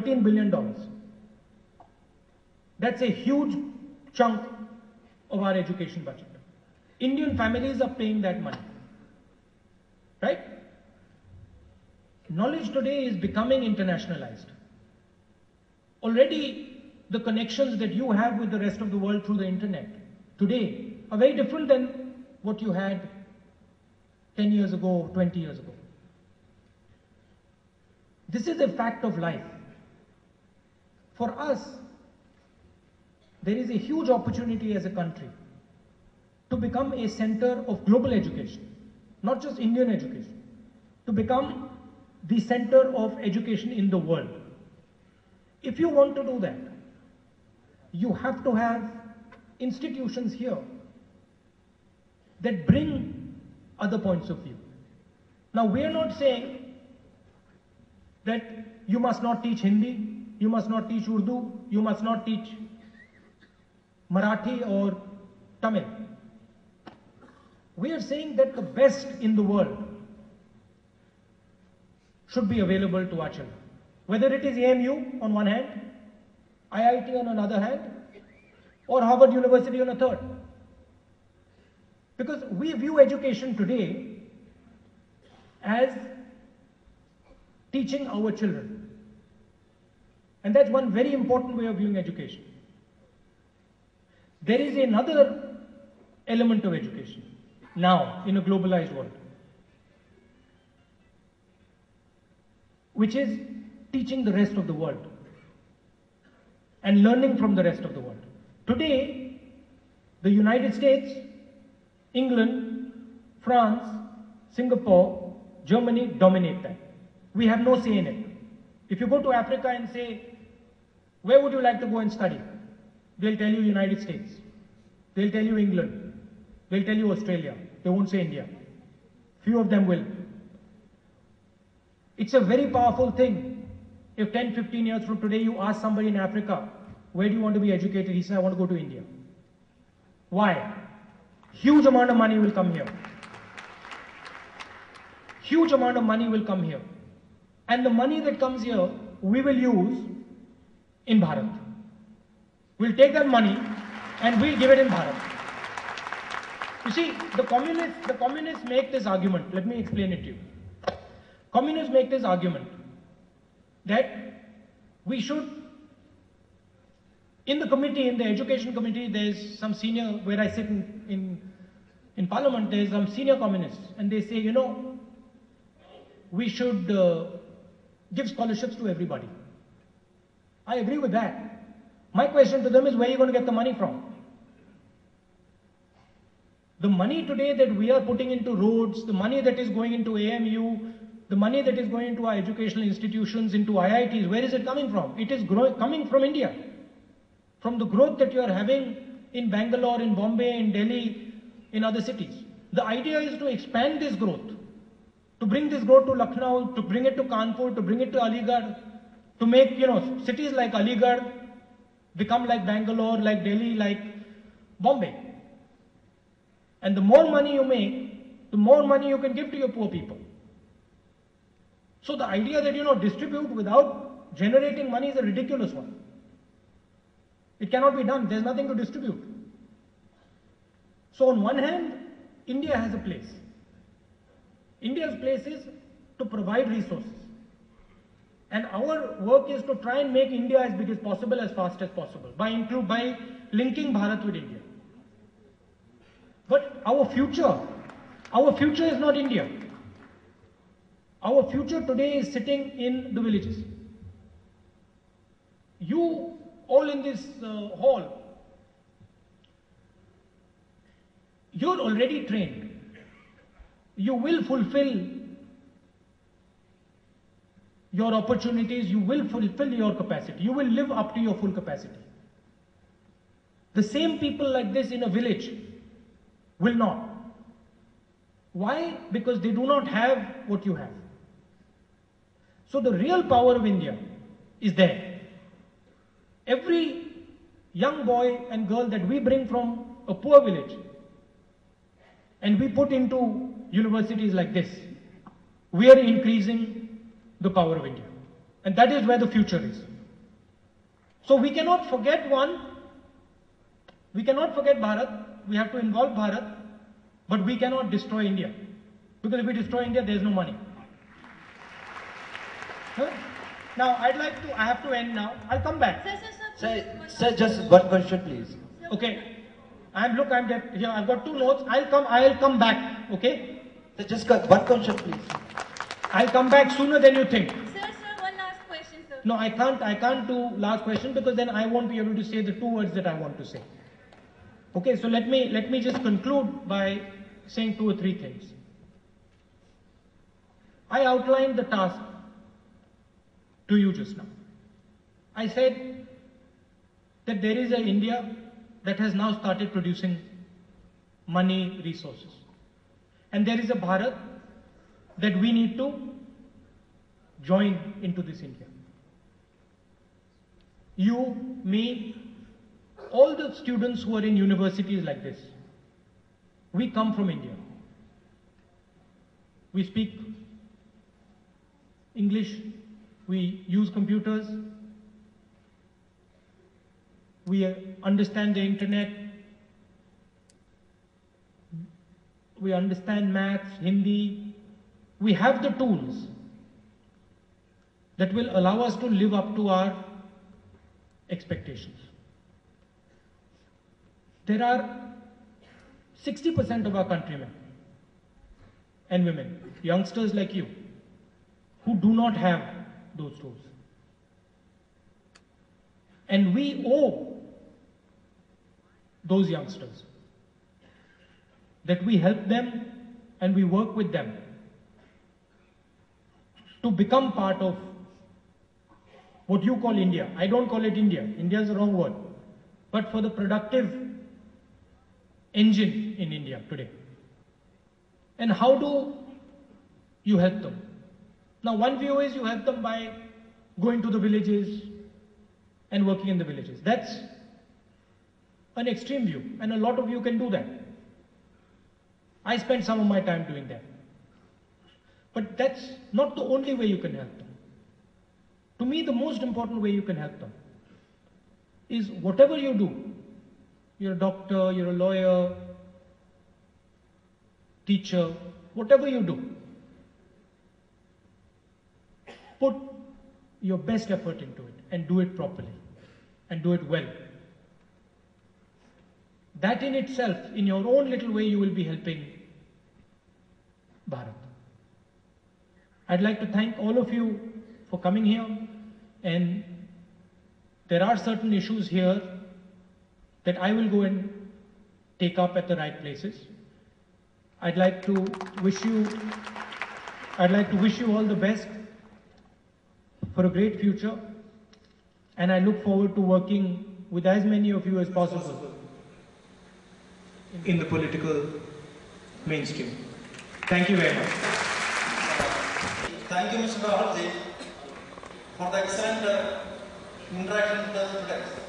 $13 billion. That's a huge chunk of our education budget. Indian families are paying that money, right? Knowledge today is becoming internationalized. Already the connections that you have with the rest of the world through the internet today are very different than what you had 10 years ago, 20 years ago. This is a fact of life. For us, there is a huge opportunity as a country to become a center of global education, not just Indian education, to become the center of education in the world. If you want to do that, you have to have institutions here that bring other points of view. Now, we are not saying that you must not teach Hindi, you must not teach Urdu, you must not teach Marathi or Tamil. We are saying that the best in the world should be available to our children. Whether it is AMU on one hand, IIT on another hand, or Harvard University on a third. Because we view education today as teaching our children. And that's one very important way of viewing education. There is another element of education now in a globalized world, which is teaching the rest of the world and learning from the rest of the world. Today, the United States, England, France, Singapore, Germany dominate that. We have no say in it. If you go to Africa and say, where would you like to go and study? They'll tell you United States. They'll tell you England. They'll tell you Australia. They won't say India. Few of them will. It's a very powerful thing. If 10, 15 years from today you ask somebody in Africa, where do you want to be educated? He says, I want to go to India. Why? Huge amount of money will come here. Huge amount of money will come here. And the money that comes here, we will use in Bharat. We'll take that money and we'll give it in Bharat. You see, the communists make this argument. Let me explain it to you. Communists make this argument that we should, in the committee, in the education committee, there's some senior, where I sit in parliament, there's some senior communists, and they say, you know, we should give scholarships to everybody. I agree with that. My question to them is, where are you going to get the money from? The money today that we are putting into roads, the money that is going into AMU, the money that is going into our educational institutions, into IITs, where is it coming from? It is coming from India. From the growth that you are having in Bangalore, in Bombay, in Delhi, in other cities. The idea is to expand this growth, to bring this growth to Lucknow, to bring it to Kanpur, to bring it to Aligarh, to make, cities like Aligarh become like Bangalore, like Delhi, like Bombay. And the more money you make, the more money you can give to your poor people. So the idea that, distribute without generating money is a ridiculous one. It cannot be done. There's nothing to distribute. So on one hand, India has a place. India's place is to provide resources. And our work is to try and make India as big as possible, as fast as possible, by linking Bharat with India. But our future is not India. Our future today is sitting in the villages. You all in this hall, you're already trained. You will fulfill your opportunities, you will fulfill your capacity, you will live up to your full capacity. The same people like this in a village will not. Why? Because they do not have what you have. So the real power of India is there. Every young boy and girl that we bring from a poor village and we put into universities like this, we are increasing the power of India. And that is where the future is. So we cannot forget we cannot forget Bharat, we have to involve Bharat, but we cannot destroy India. Because if we destroy India, there is no money. Huh? Now, I have to end now. I'll come back. Sir, just one question, please. Okay. Here, I've got 2 notes. I'll come back. Okay? Sir, just one question, please. I'll come back sooner than you think. Sir, one last question, sir. No, I can't do last question because then I won't be able to say the 2 words that I want to say. Okay, so let me just conclude by saying 2 or 3 things. I outlined the task to you just now. I said that there is an India that has now started producing money, resources. And there is a Bharat that we need to join into this India. You, me, all the students who are in universities like this, we come from India. We speak English, we use computers, we understand the internet, we understand maths, Hindi. We have the tools that will allow us to live up to our expectations. There are 60% of our countrymen and women, youngsters like you, who do not have those tools. And we owe those youngsters that we help them and we work with them to become part of what you call India. I don't call it India. India is the wrong word. But for the productive engine in India today. And how do you help them? Now, one view is you help them by going to the villages and working in the villages. That's an extreme view, and a lot of you can do that. I spend some of my time doing that. But that's not the only way you can help them. To me, the most important way you can help them is whatever you do. You're a doctor, you're a lawyer, teacher, whatever you do, put your best effort into it and do it properly and do it well. That in itself, in your own little way, you will be helping Bharat. I'd like to thank all of you for coming here, and there are certain issues here that I will go and take up at the right places. I'd like to wish you all the best for a great future, and I look forward to working with as many of you as possible in the political mainstream. Thank you very much. Thank you, Mr. Rahul, for the excellent interaction with the students.